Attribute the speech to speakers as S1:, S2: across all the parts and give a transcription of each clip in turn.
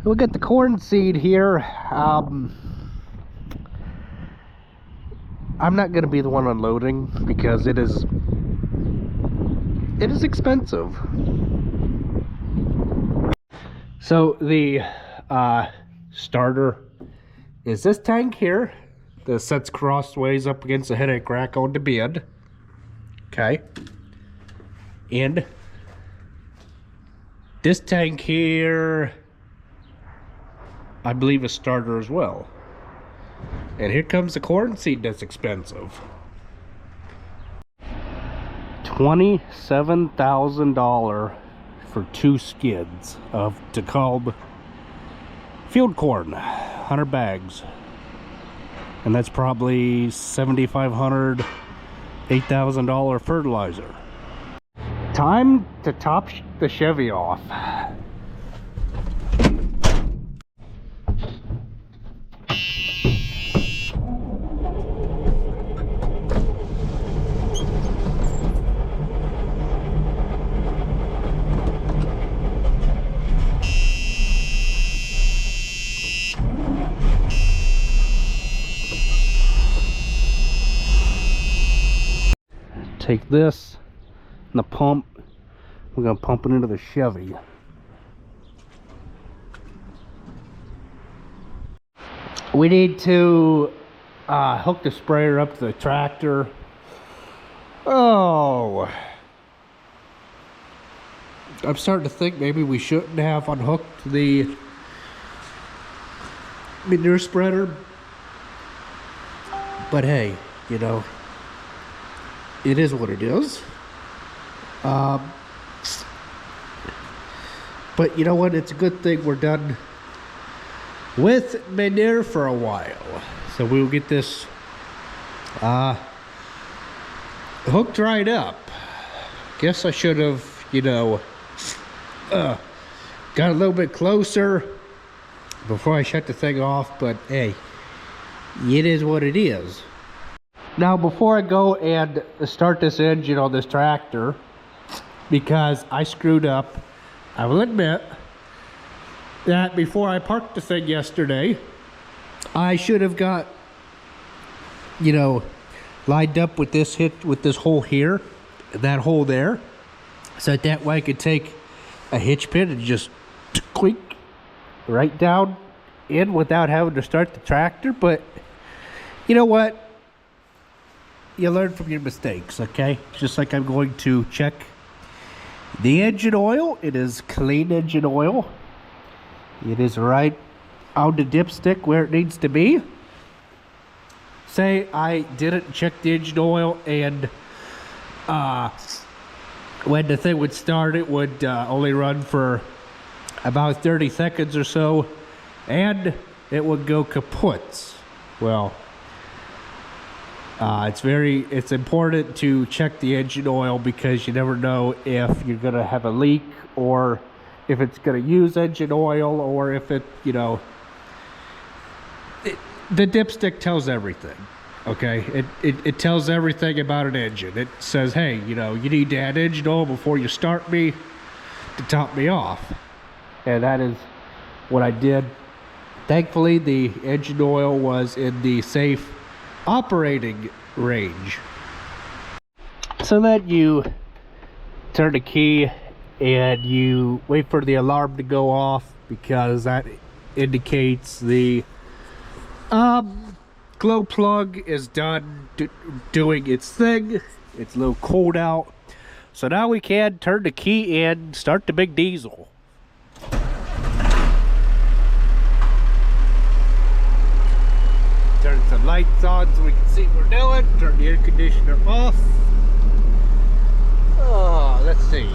S1: We'll get the corn seed here. I'm not going to be the one unloading because it is expensive. So the starter is this tank here that sits crossways up against the headache rack on the bed. Okay. And this tank here, I believe, is starter as well. And here comes the corn seed that's expensive. $27,000 for 2 skids of DeKalb field corn, 100 bags. And that's probably $7,500, $8,000 fertilizer. Time to top the Chevy off. Take this and the pump, we're gonna pump it into the Chevy. We need to hook the sprayer up to the tractor. Oh, I'm starting to think maybe we shouldn't have unhooked the manure spreader, but hey, you know, it is what it is. But you know what? It's a good thing we're done with manure for a while. So we will get this hooked right up. Guess I should have, you know, got a little bit closer before I shut the thing off. But hey, it is what it is. Now, before I go and start this engine on this tractor, because I screwed up, I will admit that before I parked the thing yesterday, I should have got, you know, lined up with this hole here, that hole there, so that way I could take a hitch pin and just quick right down in without having to start the tractor. But you know what? You learn from your mistakes, okay? Just like I'm going to check the engine oil. It is clean engine oil. It is right on the dipstick where it needs to be. Say I didn't check the engine oil and when the thing would start, it would only run for about 30 seconds or so and it would go kaput. Well, it's important to check the engine oil because you never know if you're gonna have a leak or if it's gonna use engine oil or if it, you know, the dipstick tells everything. Okay, it tells everything about an engine. It says, hey, you know, you need to add engine oil before you start me to top me off, and that is what I did. Thankfully, the engine oil was in the safe operating range. So then you turn the key and you wait for the alarm to go off because that indicates the glow plug is done doing its thing. It's a little cold out, so now we can turn the key in, start the big diesel. Turn some lights on so we can see what we're doing. Turn the air conditioner off. Oh, let's see.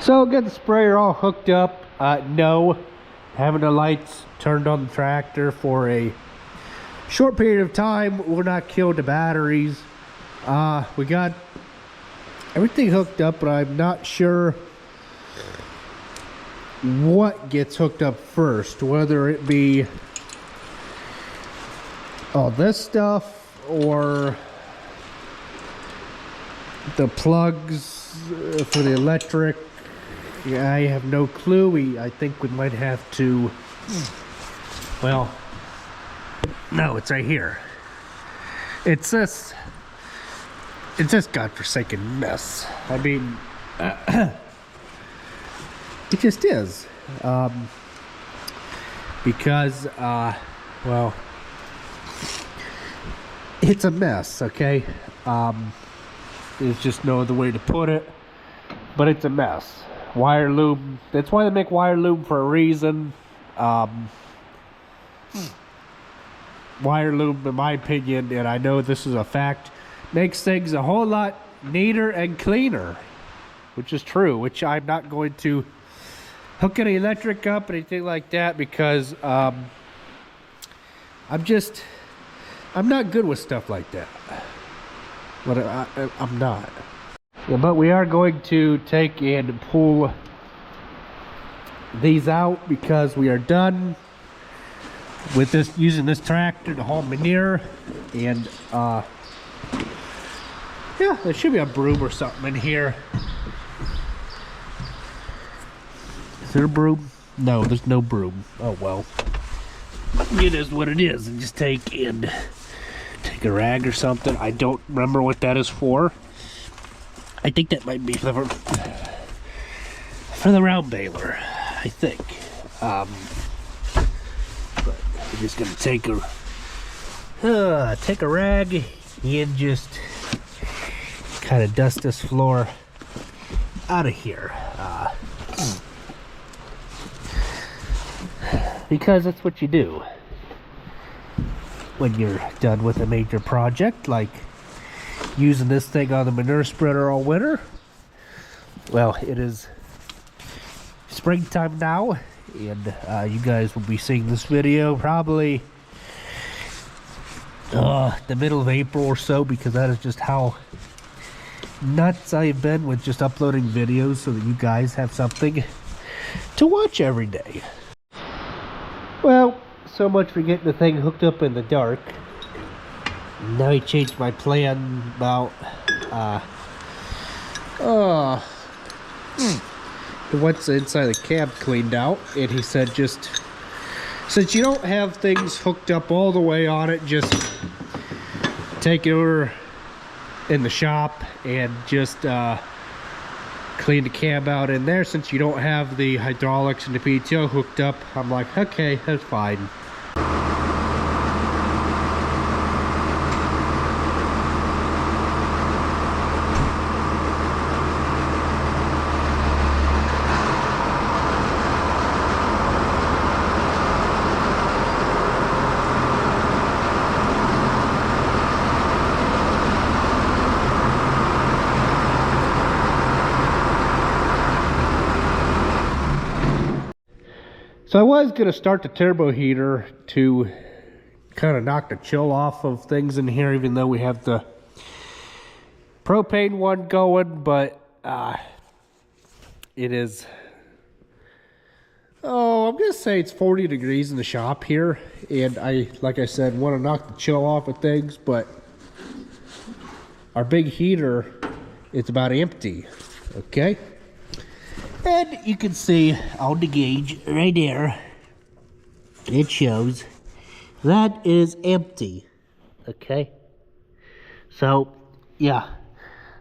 S1: So get the sprayer all hooked up. No, having the lights turned on the tractor for a short period of time will not kill the batteries. We got everything hooked up, but I'm not sure what gets hooked up first, whether it be all this stuff or the plugs for the electric. Yeah, I have no clue. I think we might have to, well, no, it's right here. It's this godforsaken mess. I mean, it just is. Because, well, it's a mess, okay? There's just no other way to put it, but it's a mess. Wire loom, that's why they make wire loom for a reason. Wire loom, in my opinion, and I know this is a fact, makes things a whole lot neater and cleaner, which is true, which I'm not going to hook any electric up, anything like that, because I'm not good with stuff like that. But I'm not. Yeah, but we are going to take and pull these out because we are done with this, using this tractor to haul manure. And yeah, there should be a broom or something in here. Is there a broom? No, there's no broom. Oh well, it is what it is. And just take a rag or something. I don't remember what that is for. I think that might be for the round baler, I think. But we're just gonna take a rag and just kind of dust this floor out of here, because that's what you do when you're done with a major project like using this thing on the manure spreader all winter. Well, it is springtime now, and you guys will be seeing this video probably the middle of April or so, because that is just how nuts I've been with just uploading videos so that you guys have something to watch every day. Well, so much for getting the thing hooked up in the dark. Now he changed my plan about what's inside the cab cleaned out, and he said, just since you don't have things hooked up all the way on it, just take it over in the shop and just clean the cab out in there, since you don't have the hydraulics and the PTO hooked up. I'm like, okay, that's fine. So I was going to start the turbo heater to kind of knock the chill off of things in here, even though we have the propane one going, but it is, I'm going to say it's 40 degrees in the shop here, and like I said, want to knock the chill off of things, but our big heater, it's about empty, okay? And you can see on the gauge right there, it shows that is empty, okay? So, yeah,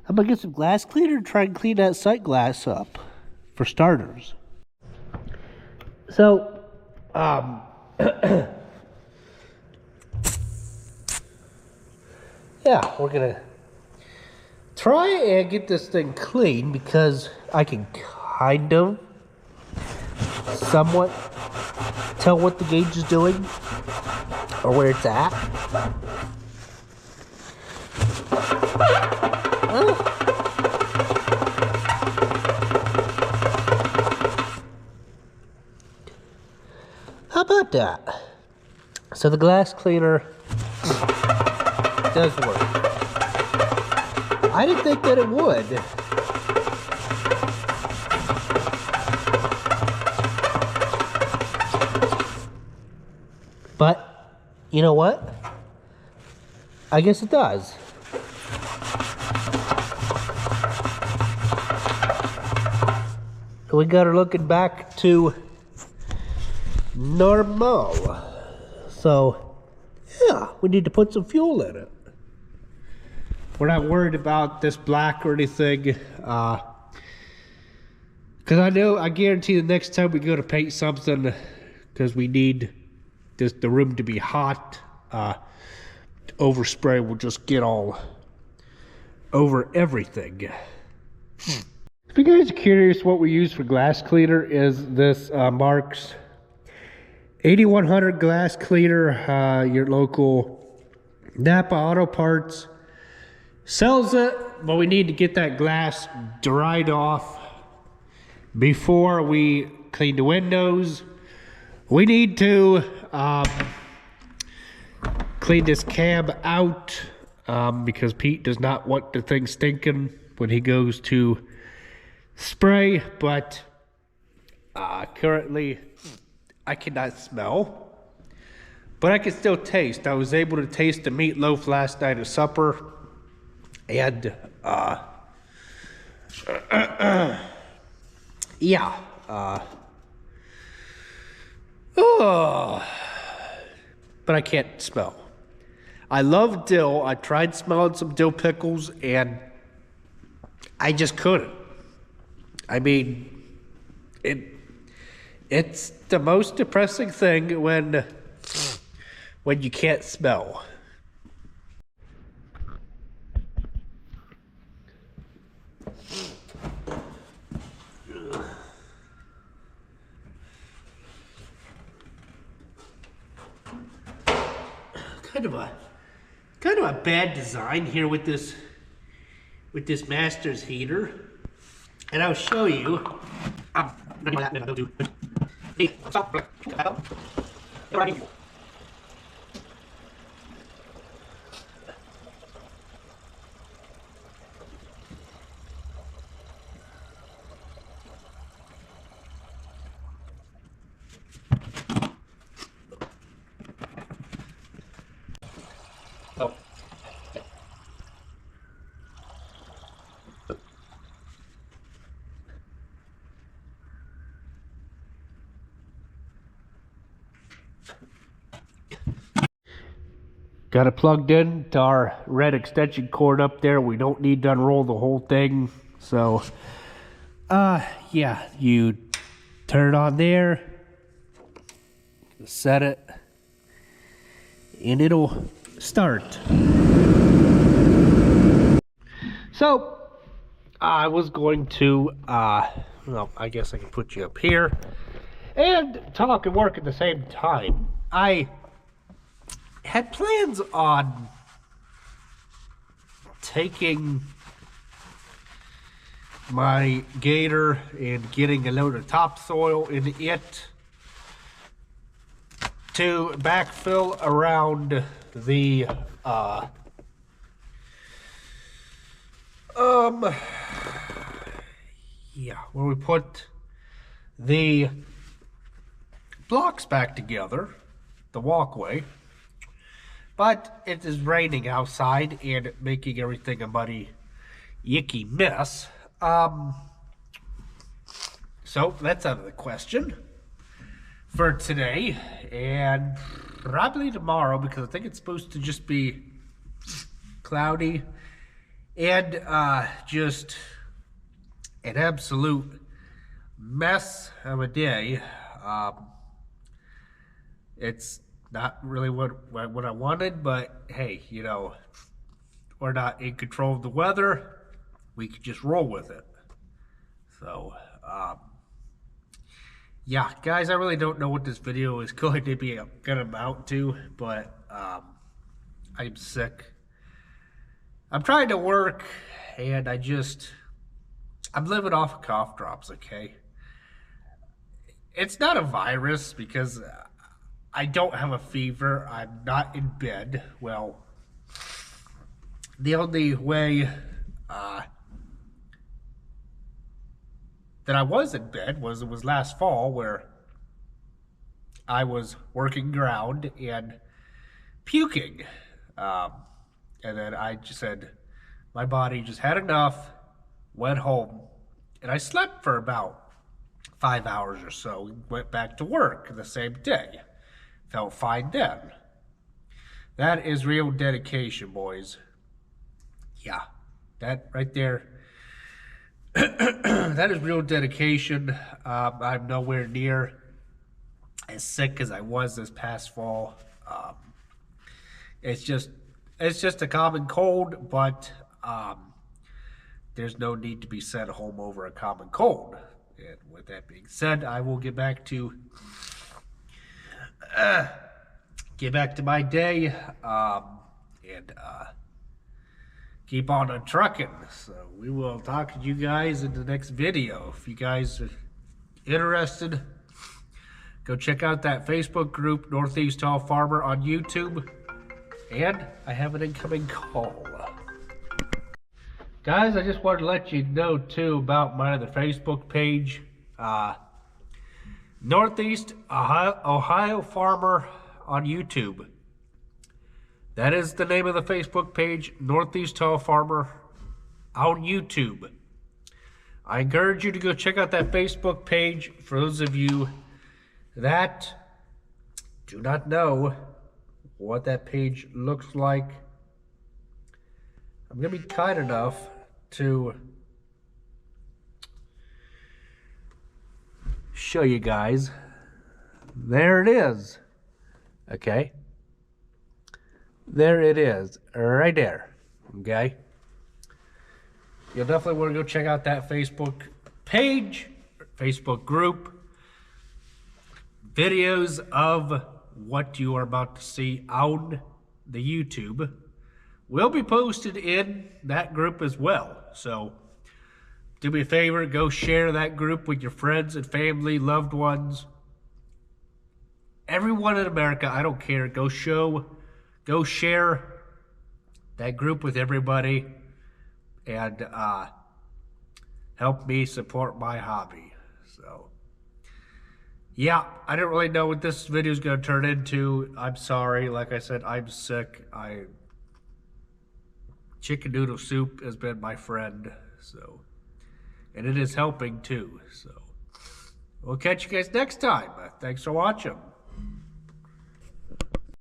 S1: I'm gonna get some glass cleaner and try and clean that sight glass up, for starters. So, yeah, we're gonna try and get this thing clean, because I can kind of somewhat tell what the gauge is doing or where it's at. at that. So the glass cleaner does work. I didn't think that it would. But, you know what? I guess it does. We got her looking back to normal. So, yeah, we need to put some fuel in it. We're not worried about this black or anything. Because I guarantee the next time we go to paint something, because we need the room to be hot, overspray will just get all over everything. If you guys are curious, what we use for glass cleaner is this Marks 8100 glass cleaner. Your local Napa Auto Parts sells it, but we need to get that glass dried off before we clean the windows. We need to clean this cab out because Pete does not want the thing stinking when he goes to spray, but currently I cannot smell, but I can still taste. I was able to taste the meatloaf last night at supper, and yeah, but I can't smell. I love dill. I tried smelling some dill pickles and I just couldn't. I mean, it's the most depressing thing when you can't smell. Kind of a bad design here with this Masters heater, and I'll show you. Got it plugged in to our red extension cord up there. We don't need to unroll the whole thing. So, yeah, you turn it on there, set it, and it'll start. So, I was going to, well, I guess I can put you up here and talk and work at the same time. I had plans on taking my Gator and getting a load of topsoil in it to backfill around the yeah, where we put the blocks back together, the walkway. But it is raining outside and making everything a muddy, yicky mess. So that's out of the question for today and probably tomorrow, because I think it's supposed to just be cloudy and just an absolute mess of a day. It's not really what I wanted, but hey, you know, we're not in control of the weather. We could just roll with it. So, yeah, guys, I really don't know what this video is going to amount to, but I'm sick. I'm trying to work, and I'm living off of cough drops, okay? It's not a virus because I don't have a fever. I'm not in bed. Well, the only way that I was in bed was it was last fall, where I was working ground and puking. And then I just said, my body just had enough, went home, and I slept for about 5 hours or so, went back to work the same day. Felt fine then. That is real dedication, boys. Yeah, that right there. That is real dedication. I'm nowhere near as sick as I was this past fall. It's just a common cold, but there's no need to be sent home over a common cold. And with that being said, I will get back to my day and keep on trucking. So we will talk to you guys in the next video. If you guys are interested, go check out that Facebook group, Northeast Tall Farmer, on YouTube. And I have an incoming call. Guys, I just wanted to let you know too about my other Facebook page, Northeast Ohio Farmer on YouTube. That is the name of the Facebook page, Northeast Tall Farmer on YouTube. I encourage you to go check out that Facebook page. For those of you that do not know what that page looks like, I'm going to be kind enough to show you guys. There it is. Okay. There it is. Right there. Okay. You'll definitely want to go check out that Facebook page, Facebook group. Videos of what you are about to see on the YouTube will be posted in that group as well. So do me a favor, go share that group with your friends and family, loved ones. Everyone in America, I don't care. Go share that group with everybody and help me support my hobby. So yeah, I didn't really know what this video is going to turn into. I'm sorry. Like I said, I'm sick. Chicken noodle soup has been my friend, so, and it is helping too. So we'll catch you guys next time. Thanks for watching.